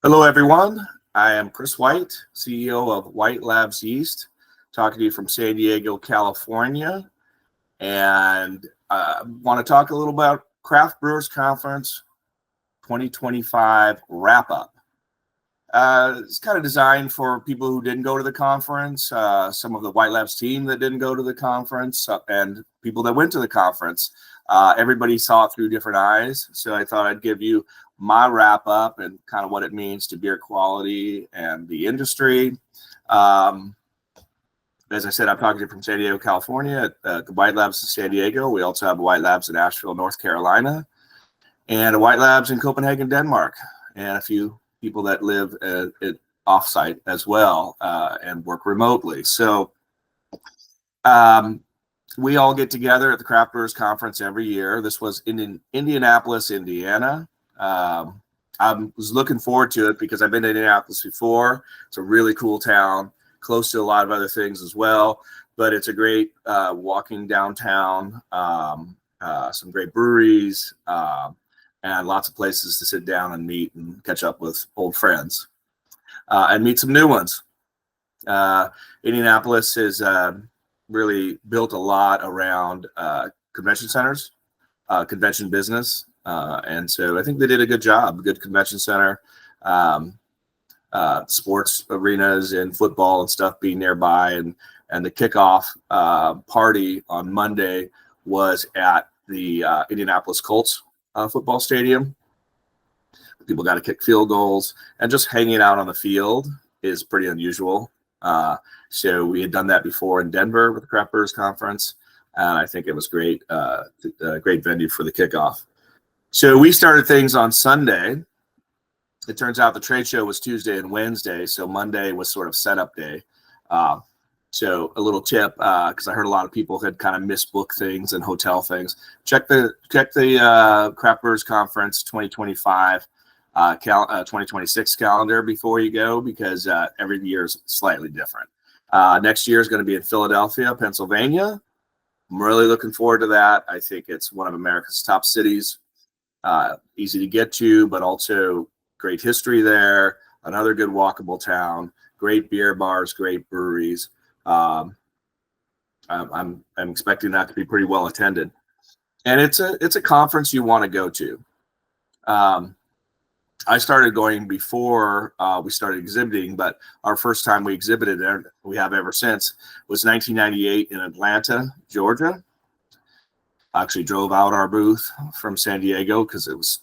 Hello, everyone. I am Chris White, CEO of White Labs Yeast, talking to you from San Diego, California, and want to talk a little about Craft Brewers Conference 2025 wrap-up. It's kind of designed for people who didn't go to the conference, some of the White Labs team that didn't go to the conference, and people that went to the conference. Everybody saw it through different eyes, so I thought I'd give you my wrap up and kind of what it means to beer quality and the industry. As I said, I'm talking to you from San Diego, California, at the White Labs in San Diego. We also have a White Labs in Asheville, North Carolina, and a White Labs in Copenhagen, Denmark, and a few people that live at offsite as well and work remotely. So we all get together at the Craft Brewers Conference every year. This was in Indianapolis, Indiana. I was looking forward to it because I've been to Indianapolis before. It's a really cool town, close to a lot of other things as well, but it's a great walking downtown, some great breweries, and lots of places to sit down and meet and catch up with old friends and meet some new ones. Indianapolis has really built a lot around convention centers, convention business. And so I think they did a good job. A good convention center, sports arenas and football and stuff being nearby. And the kickoff party on Monday was at the Indianapolis Colts football stadium. People got to kick field goals, and just hanging out on the field is pretty unusual. So we had done that before in Denver with the Craft Brewers Conference, and I think it was great, a great venue for the kickoff. So we started things on Sunday. It turns out the trade show was Tuesday and Wednesday, so Monday was sort of setup day. So a little tip, because I heard a lot of people had kind of misbooked things and hotel things. Check the Craft Brewers Conference 2025, 2026 calendar before you go, because every year is slightly different. Next year is going to be in Philadelphia, Pennsylvania. I'm really looking forward to that. I think it's one of America's top cities. Easy to get to, but also great history there. Another good walkable town. Great beer bars, great breweries. I'm expecting that to be pretty well attended, and it's a conference you want to go to. I started going before we started exhibiting, but our first time we exhibited there, we have ever since, was 1998 in Atlanta, Georgia. I actually drove out our booth from San Diego because it was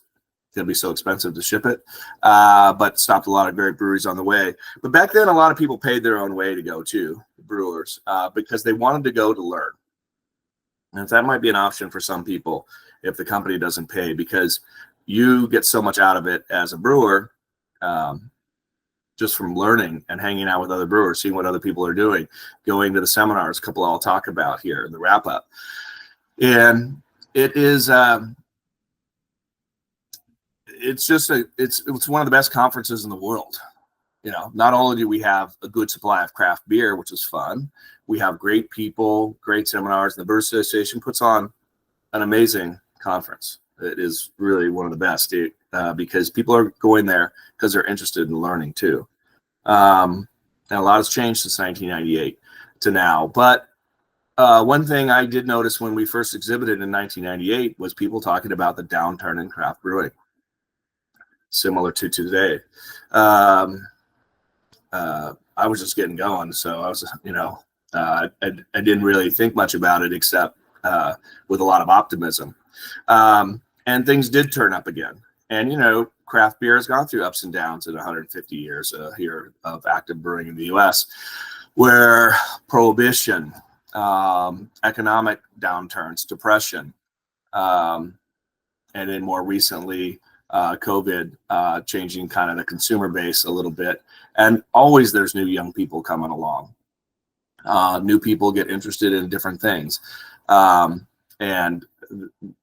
going to be so expensive to ship it, but stopped a lot of great breweries on the way. But back then, a lot of people paid their own way to go to brewers because they wanted to go to learn. And if that might be an option for some people, if the company doesn't pay, because you get so much out of it as a brewer, just from learning and hanging out with other brewers, seeing what other people are doing, going to the seminars, a couple I'll talk about here in the wrap up. And it is, it's one of the best conferences in the world. You know, not only do we have a good supply of craft beer, which is fun, we have great people, great seminars. The Brewers Association puts on an amazing conference. It is really one of the best, because people are going there because they're interested in learning too. And a lot has changed since 1998 to now. But one thing I did notice when we first exhibited in 1998 was people talking about the downturn in craft brewing, similar to today. I was just getting going, so I was, I didn't really think much about it except with a lot of optimism. And things did turn up again. And, craft beer has gone through ups and downs in 150 years here of active brewing in the U.S., where prohibition, economic downturns, depression, and then more recently, COVID changing kind of the consumer base a little bit. And always there's new young people coming along. New people get interested in different things. And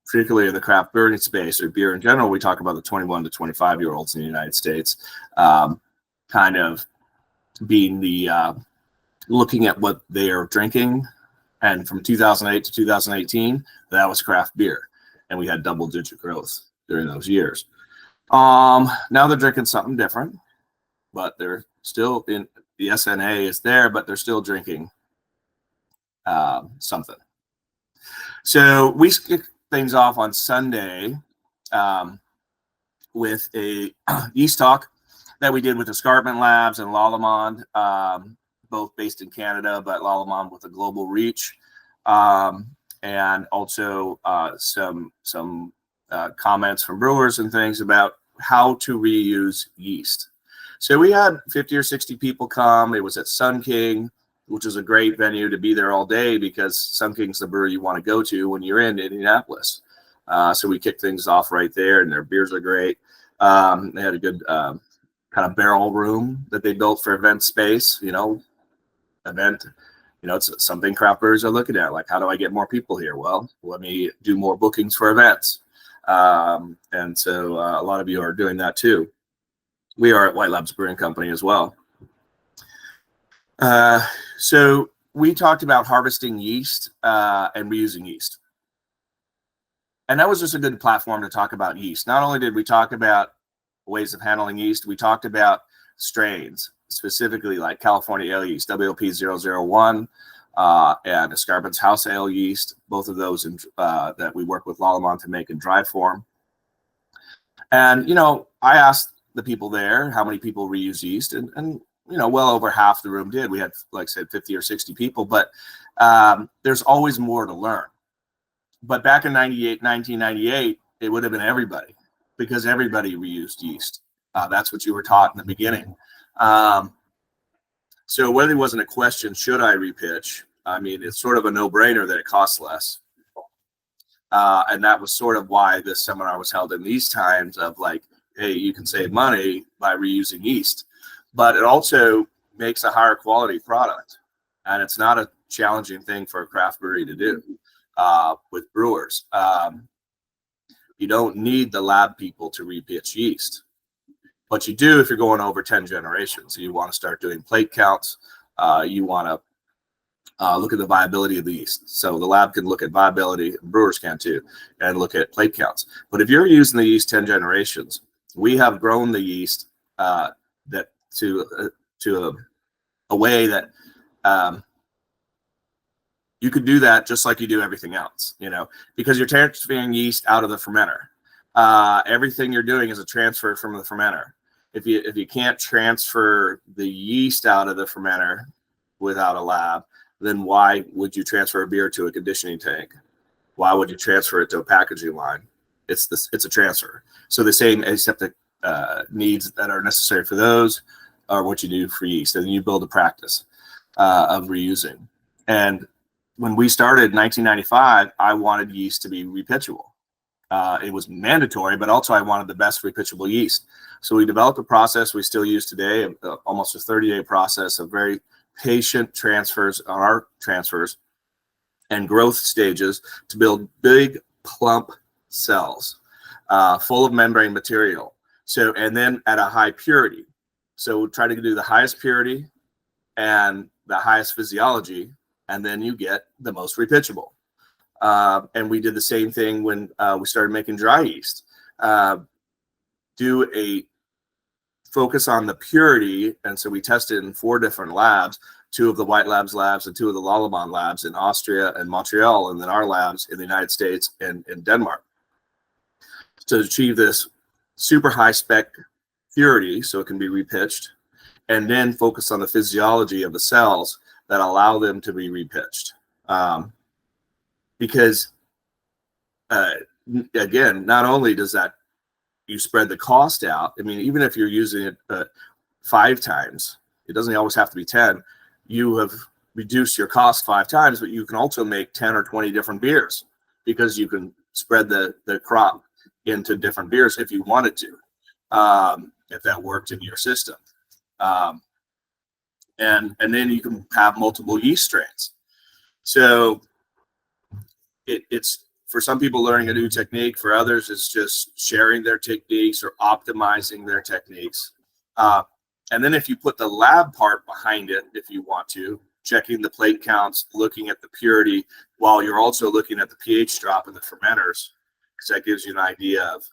particularly in the craft brewing space or beer in general, we talk about the 21 to 25-year-olds in the United States kind of being the looking at what they are drinking. And from 2008 to 2018, that was craft beer. And we had double-digit growth during those years. Now they're drinking something different, but they're still in the SNA is there, but they're still drinking something. So we kicked things off on Sunday with a yeast talk that we did with Escarpment Labs and Lallemand, both based in Canada, but Lallemand with a global reach, and also some comments from brewers and things about how to reuse yeast. So we had 50 or 60 people come. It was at Sun King, which is a great venue to be there all day because Sun King's the brewery you want to go to when you're in Indianapolis. So we kicked things off right there, and their beers are great. They had a good kind of barrel room that they built for event space, it's something craft brewers are looking at. Like, how do I get more people here? Well, let me do more bookings for events. And so a lot of you are doing that too. We are at White Labs Brewing Company as well. So we talked about harvesting yeast and reusing yeast. And that was just a good platform to talk about yeast. Not only did we talk about ways of handling yeast, we talked about strains, specifically like California Ale yeast, WLP 001, and Escarpment's House Ale yeast, both of those that we work with Lallemand to make in dry form. And, I asked the people there how many people reuse yeast, and well over half the room did. We had, like I said, 50 or 60 people, but there's always more to learn. But back in 1998, it would have been everybody, because everybody reused yeast. That's what you were taught in the beginning. So it really wasn't a question, should I repitch? I mean, it's sort of a no-brainer that it costs less. And that was sort of why this seminar was held in these times of like, hey, you can save money by reusing yeast. But it also makes a higher quality product. And it's not a challenging thing for a craft brewery to do with brewers. You don't need the lab people to repitch yeast. But you do if you're going over 10 generations. You want to start doing plate counts. You want to look at the viability of the yeast. So the lab can look at viability, brewers can too, and look at plate counts. But if you're using the yeast 10 generations, we have grown the yeast that to a way that you could do that just like you do everything else, because you're transferring yeast out of the fermenter. Everything you're doing is a transfer from the fermenter. If you can't transfer the yeast out of the fermenter without a lab, then why would you transfer a beer to a conditioning tank? Why would you transfer it to a packaging line? It's a transfer. So the same aseptic needs that are necessary for those are what you do for yeast, and then you build a practice of reusing. And when we started in 1995, I wanted yeast to be repitchable. It was mandatory, but also I wanted the best repitchable yeast. So we developed a process we still use today, almost a 30-day process of very patient transfers on our transfers and growth stages to build big plump cells full of membrane material. So, and then at a high purity. So we try to do the highest purity and the highest physiology, and then you get the most repitchable. And we did the same thing when we started making dry yeast. Do a focus on the purity, and so we tested in 4 different labs, 2 of the White Labs labs and 2 of the Lallemand labs in Austria and Montreal, and then our labs in the United States and in Denmark, to achieve this super high spec purity so it can be repitched, and then focus on the physiology of the cells that allow them to be repitched. Because again, not only does that you spread the cost out, I mean, even if you're using it 5 times, it doesn't always have to be 10. You have reduced your cost 5 times, but you can also make 10 or 20 different beers because you can spread the crop into different beers if you wanted to, if that worked in your system. And then you can have multiple yeast strains. So it's for some people learning a new technique. For others, it's just sharing their techniques or optimizing their techniques. And then if you put the lab part behind it, if you want to, checking the plate counts, looking at the purity, while you're also looking at the pH drop in the fermenters, because that gives you an idea of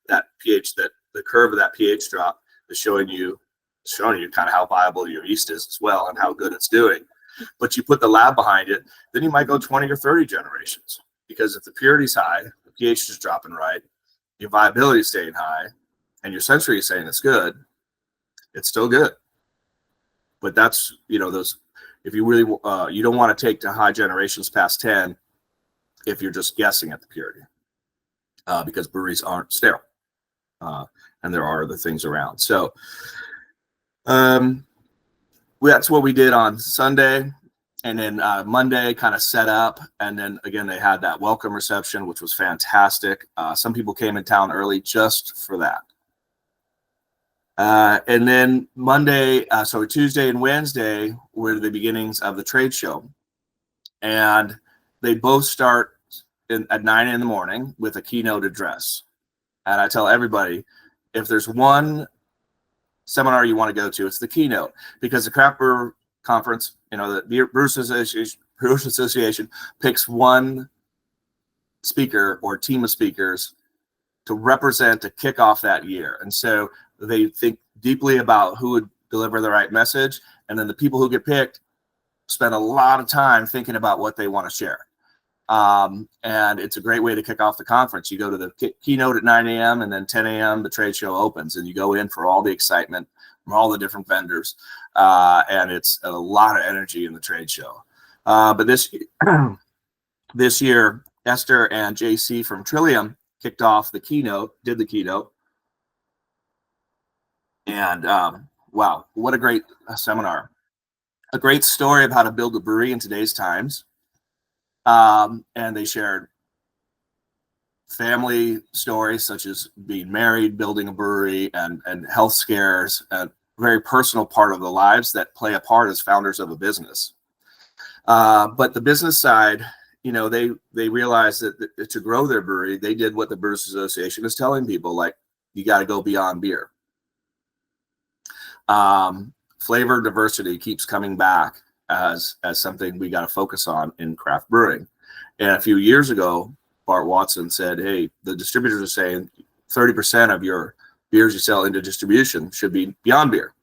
that pH that the curve of that pH drop is showing you kind of how viable your yeast is as well and how good it's doing. But you put the lab behind it, then you might go 20 or 30 generations, because if the purity's high, the pH is dropping right, your viability is staying high, and your sensory is saying it's good, it's still good. But that's, those, if you really, you don't want to take to high generations past 10 if you're just guessing at the purity, because breweries aren't sterile, and there are other things around. So that's what we did on Sunday. And then Monday kind of set up. And then again, they had that welcome reception, which was fantastic. Some people came in town early just for that. And then Tuesday and Wednesday were the beginnings of the trade show. And they both start at 9 in the morning with a keynote address. And I tell everybody, if there's one seminar you want to go to, it's the keynote, because the Craft Brewer Conference, the Brewers Association picks one speaker or team of speakers to represent, to kick off that year. And so they think deeply about who would deliver the right message. And then the people who get picked spend a lot of time thinking about what they want to share. And it's a great way to kick off the conference. You go to the keynote at 9 a.m. and then 10 a.m. the trade show opens, and you go in for all the excitement from all the different vendors. And it's a lot of energy in the trade show. But this year, Ester and JC from Trillium kicked off the keynote, did the keynote. And wow, what a great seminar. A great story of how to build a brewery in today's times. And they shared family stories such as being married, building a brewery, and health scares, a very personal part of the lives that play a part as founders of a business. But the business side, they realized that to grow their brewery, they did what the Brewers Association is telling people, like, you got to go beyond beer. Flavor diversity keeps coming back as something we got to focus on in craft brewing. And a few years ago, Bart Watson said, hey, the distributors are saying 30% of your beers you sell into distribution should be beyond beer.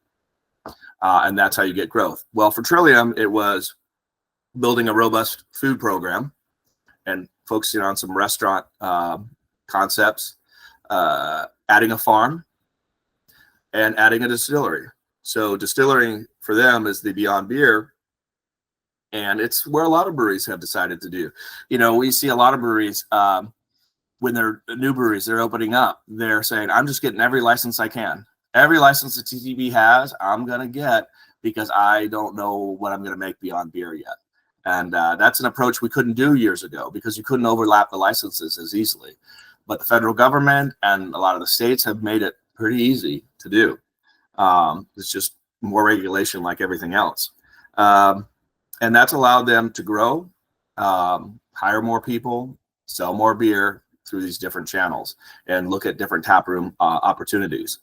And that's how you get growth. Well, for Trillium, it was building a robust food program and focusing on some restaurant concepts, adding a farm, and adding a distillery. So distilling for them is the beyond beer. And it's where a lot of breweries have decided to do. We see a lot of breweries, when they're new breweries, they're opening up. They're saying, I'm just getting every license I can. Every license that TTB has, I'm going to get, because I don't know what I'm going to make beyond beer yet. And that's an approach we couldn't do years ago, because you couldn't overlap the licenses as easily. But the federal government and a lot of the states have made it pretty easy to do. It's just more regulation like everything else. And that's allowed them to grow, hire more people, sell more beer through these different channels, and look at different taproom opportunities.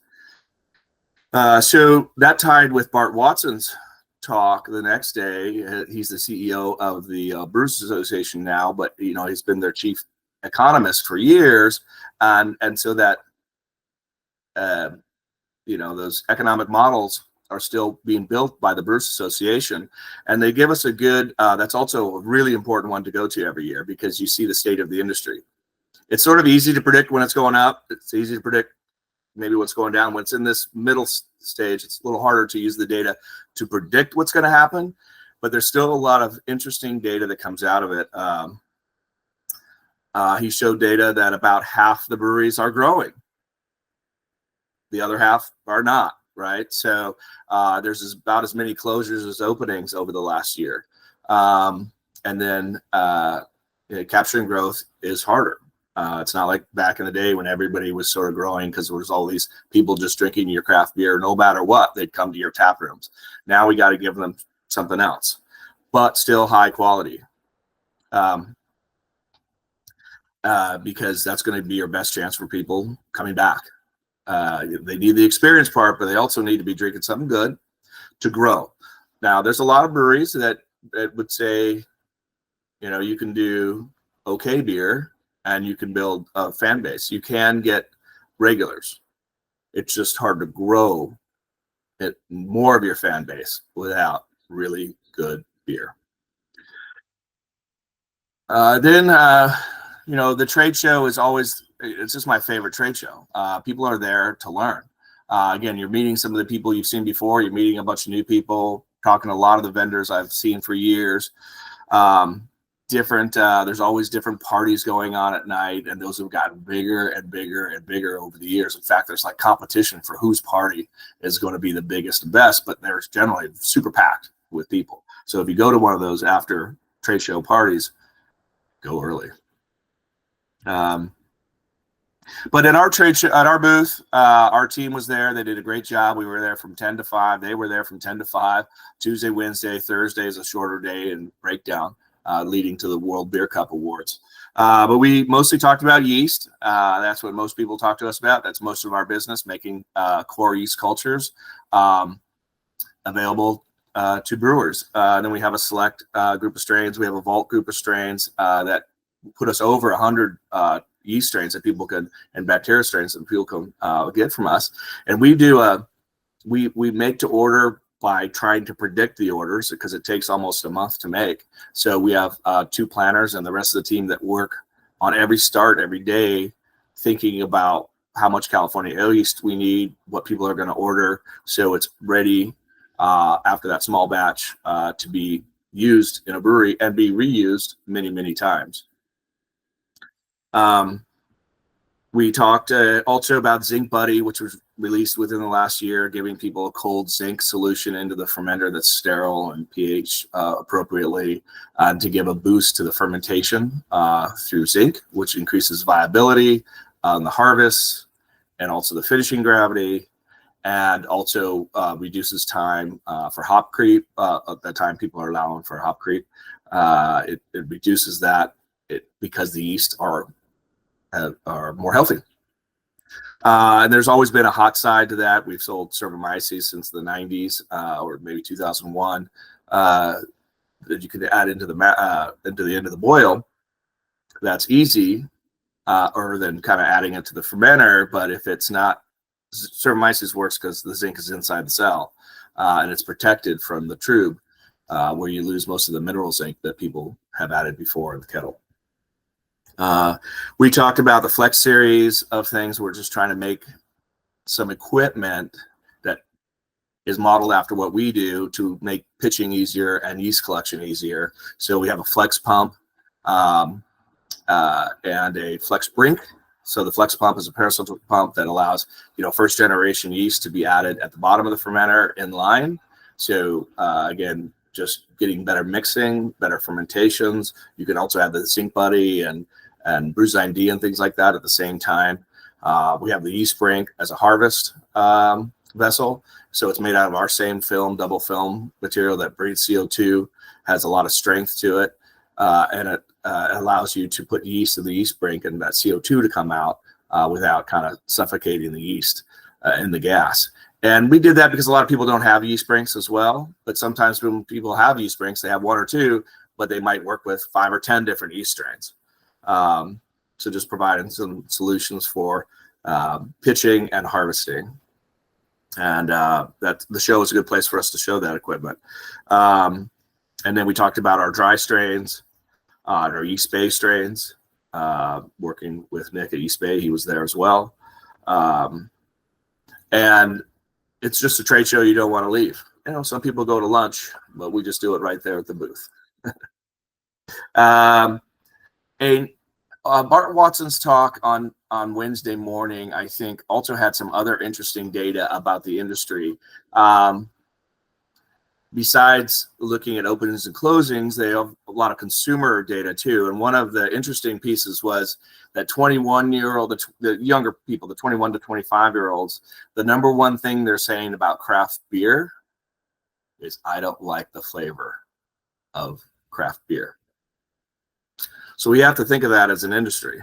So that tied with Bart Watson's talk the next day. He's the CEO of the Brewers Association now, but he's been their chief economist for years, and so that those economic models are still being built by the Brewers Association, and they give us a good. That's also a really important one to go to every year, because you see the state of the industry. It's sort of easy to predict when it's going up. It's easy to predict maybe what's going down. When it's in this middle stage, it's a little harder to use the data to predict what's going to happen, but there's still a lot of interesting data that comes out of it. He showed data that about half the breweries are growing. The other half are not, right? So there's about as many closures as openings over the last year. And then capturing growth is harder. It's not like back in the day when everybody was sort of growing because there was all these people just drinking your craft beer. No matter what, they'd come to your tap rooms. Now we got to give them something else, but still high quality, because that's going to be your best chance for people coming back. They need the experience part, but they also need to be drinking something good to grow. Now, there's a lot of breweries that would say, you can do okay beer and you can build a fan base. You can get regulars. it's just hard to grow more of your fan base without really good beer. Then the trade show is always, it's just my favorite trade show. People are there to learn. Again, you're meeting some of the people you've seen before. You're meeting a bunch of new people, talking to a lot of the vendors I've seen for years. There's always different parties going on at night, and those have gotten bigger and bigger and bigger over the years. In fact, there's like competition for whose party is going to be the biggest and best, but they're generally super packed with people. So if you go to one of those after trade show parties, go early. But at our trade show, at our booth, our team was there. They did a great job. We were there from 10 to 5. They were there from 10 to 5. Tuesday, Wednesday, Thursday is a shorter day and breakdown, leading to the World Beer Cup Awards. But we mostly talked about yeast. That's what most people talk to us about. That's most of our business, making core yeast cultures available to brewers. Then we have a select group of strains. We have a vault group of strains that put us over 100 yeast strains that people can, and bacteria strains that people can get from us. And we do we make to order by trying to predict the orders, because it takes almost a month to make. So we have 2 planners and the rest of the team that work on every start every day, thinking about how much California ale yeast we need, what people are going to order, so it's ready after that small batch to be used in a brewery and be reused many, many times. We talked also about Zinc Buddy, which was released within the last year, giving people a cold zinc solution into the fermenter that's sterile and pH appropriately, to give a boost to the fermentation through zinc, which increases viability on the harvest and also the finishing gravity, and also reduces time for hop creep. At the time people are allowing for hop creep, it reduces that because the yeast are more healthy. And there's always been a hot side to that. We've sold Cervomyces since the 90s or maybe 2001 that you could add into the end of the boil. That's easy, or then kind of adding it to the fermenter. But if it's not, Cervomyces works because the zinc is inside the cell and it's protected from the trub, where you lose most of the mineral zinc that people have added before in the kettle. We talked about the Flex series of things. We're just trying to make some equipment that is modeled after what we do to make pitching easier and yeast collection easier. So we have a Flex pump and a Flex brink. So the Flex pump is a parasol pump that allows, first generation yeast to be added at the bottom of the fermenter in line. So again, just getting better mixing, better fermentations. You can also add the Zinc Buddy and Bruzyme D and things like that at the same time. We have the yeast brink as a harvest vessel. So it's made out of our same film, double film material that breathes CO2, has a lot of strength to it. And it allows you to put yeast in the yeast brink and that CO2 to come out without kind of suffocating the yeast in the gas. And we did that because a lot of people don't have yeast brinks as well. But sometimes when people have yeast brinks, they have 1 or 2, but they might work with 5 or 10 different yeast strains. So just providing some solutions for pitching and harvesting. And that the show is a good place for us to show that equipment. And then we talked about our dry strains, our Yeast Bay strains, working with Nick at Yeast Bay. He was there as well. And it's just a trade show you don't want to leave. Some people go to lunch, but we just do it right there at the booth. Bart Watson's talk on Wednesday morning, I think, also had some other interesting data about the industry. Besides looking at openings and closings, they have a lot of consumer data too. And one of the interesting pieces was that 21-year-old, the younger people, the 21 to 25-year-olds, the number one thing they're saying about craft beer is, I don't like the flavor of craft beer. So we have to think of that as an industry.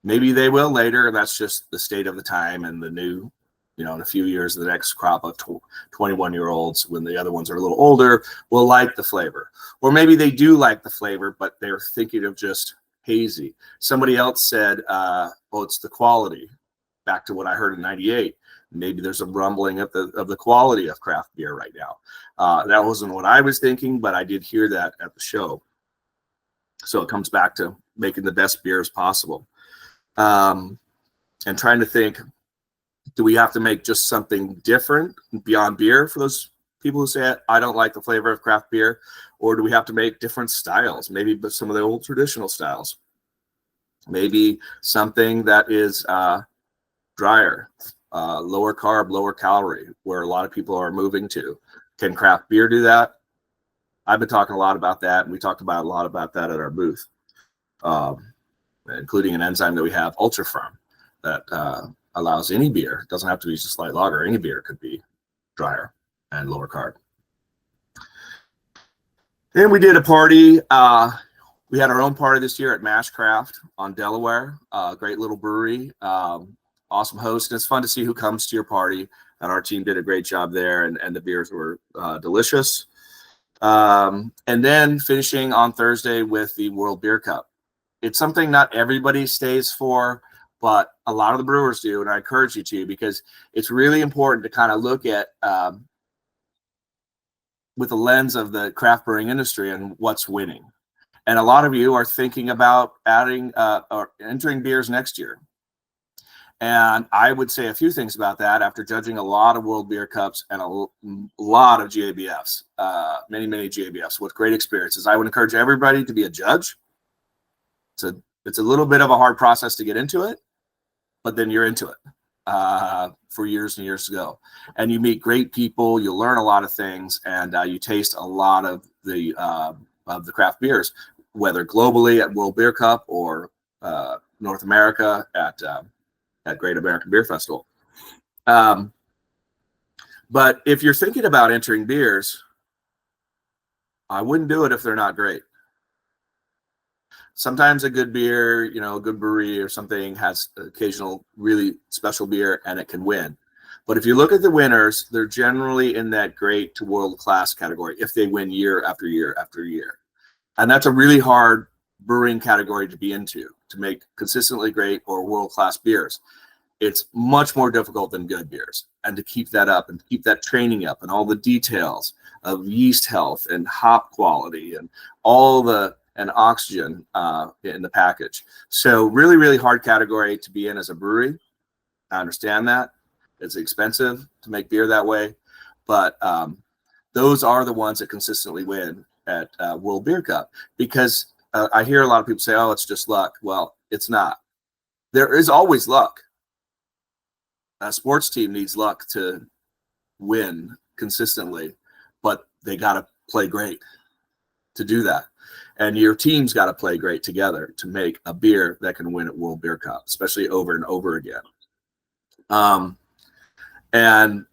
Maybe they will later, and that's just the state of the time and the new, in a few years, the next crop of 21-year-olds, when the other ones are a little older, will like the flavor. Or maybe they do like the flavor, but they're thinking of just hazy. Somebody else said, it's the quality. back to what I heard in '98. Maybe there's a rumbling of the quality of craft beer right now. That wasn't what I was thinking, but I did hear that at the show. So it comes back to making the best beers possible, and trying to think, do we have to make just something different beyond beer for those people who say, I don't like the flavor of craft beer? Or do we have to make different styles? Maybe some of the old traditional styles. Maybe something that is drier, lower carb, lower calorie, where a lot of people are moving to. Can craft beer do that? I've been talking a lot about that, and we talked about a lot about that at our booth, including an enzyme that we have, UltraFirm, that allows any beer, it doesn't have to be just light lager, any beer could be drier and lower carb. Then we did a party. We had our own party this year at Mashcraft on Delaware, great little brewery, awesome host. And it's fun to see who comes to your party. And our team did a great job there, and the beers were delicious. And then finishing on Thursday with the World Beer Cup. It's something not everybody stays for, but a lot of the brewers do, and I encourage you to, because it's really important to kind of look at with the lens of the craft brewing industry and what's winning. And a lot of you are thinking about adding or entering beers next year. And I would say a few things about that after judging a lot of World Beer Cups and a lot of GABFs, many GABFs with great experiences. I would encourage everybody to be a judge. It's a little bit of a hard process to get into it, but then you're into it for years and years to go. And you meet great people, you learn a lot of things, and you taste a lot of the craft beers, whether globally at World Beer Cup or North America at Great American Beer Festival. But if you're thinking about entering beers, I wouldn't do it if they're not great. Sometimes a good beer, a good brewery or something has occasional really special beer and it can win. But if you look at the winners, they're generally in that great to world-class category if they win year after year after year. And that's a really hard brewing category to be into, to make consistently great or world-class beers. It's much more difficult than good beers. And to keep that up and keep that training up and all the details of yeast health and hop quality and and oxygen in the package. So really hard category to be in as a brewery. I understand that. It's expensive to make beer that way. But those are the ones that consistently win at World Beer Cup. Because I hear a lot of people say, oh, it's just luck. Well, it's not. There is always luck. A sports team needs luck to win consistently, but they got to play great to do that. And your team's got to play great together to make a beer that can win at World Beer Cup, especially over and over again. And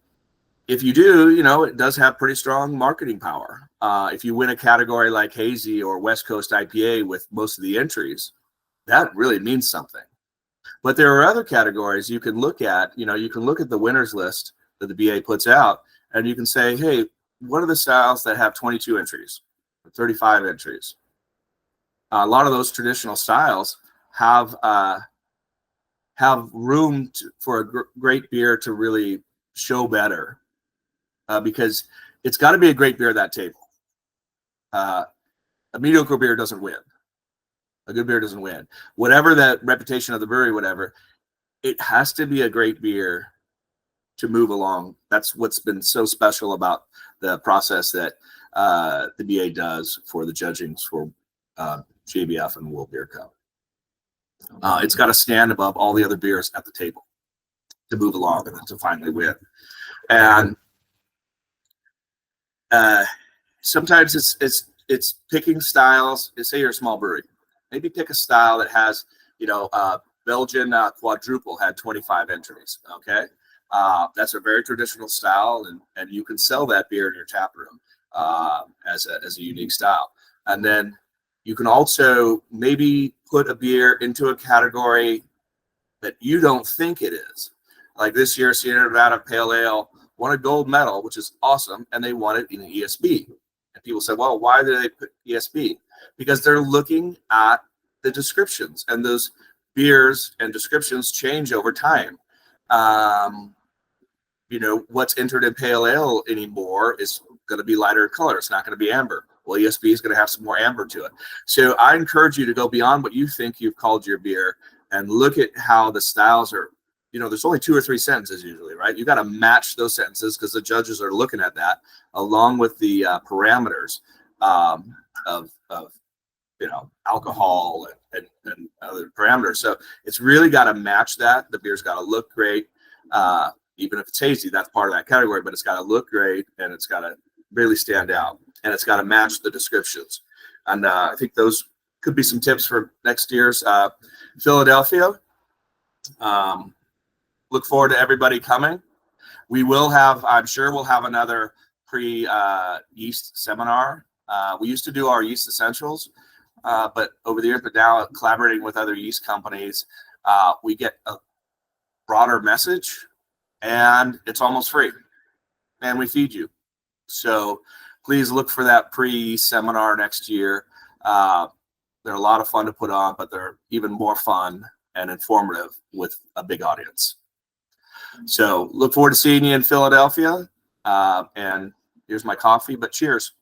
if you do, it does have pretty strong marketing power. If you win a category like Hazy or West Coast IPA with most of the entries, that really means something. But there are other categories you can look at. You can look at the winners list that the BA puts out, and you can say, hey, what are the styles that have 22 entries, 35 entries? A lot of those traditional styles have room for a great beer to really show better, because it's got to be a great beer at that table. A mediocre beer doesn't win. A good beer doesn't win. Whatever the reputation of the brewery, whatever, it has to be a great beer to move along. That's what's been so special about the process that the BA does for the judgings for JBF and World Beer Cup. It's got to stand above all the other beers at the table to move along and to finally win. And sometimes it's picking styles. Say you're a small brewery, maybe pick a style that has, Belgian quadruple had 25 entries. Okay, that's a very traditional style, and you can sell that beer in your tap room as a unique style. And then you can also maybe put a beer into a category that you don't think it is. Like this year, Sierra Nevada Pale Ale won a gold medal, which is awesome, and they won it in ESB. And people say, well, why did they put ESB? Because they're looking at the descriptions, and those beers and descriptions change over time. What's entered in pale ale anymore is going to be lighter color. It's not going to be amber. Well, ESB is going to have some more amber to it. So I encourage you to go beyond what you think you've called your beer and look at how the styles are. There's only 2 or 3 sentences usually, right? You got to match those sentences because the judges are looking at that along with the parameters of alcohol and other parameters. So it's really got to match that. The beer's got to look great. Even if it's hazy, that's part of that category, but it's got to look great and it's got to really stand out and it's got to match the descriptions. And I think those could be some tips for next year's Philadelphia. Look forward to everybody coming. I'm sure we'll have another pre-yeast seminar. We used to do our yeast essentials, but over the years, but now collaborating with other yeast companies, we get a broader message. And it's almost free, and we feed you. So please look for that pre-seminar next year. They're a lot of fun to put on, but they're even more fun and informative with a big audience. So look forward to seeing you in Philadelphia. And here's my coffee, but cheers.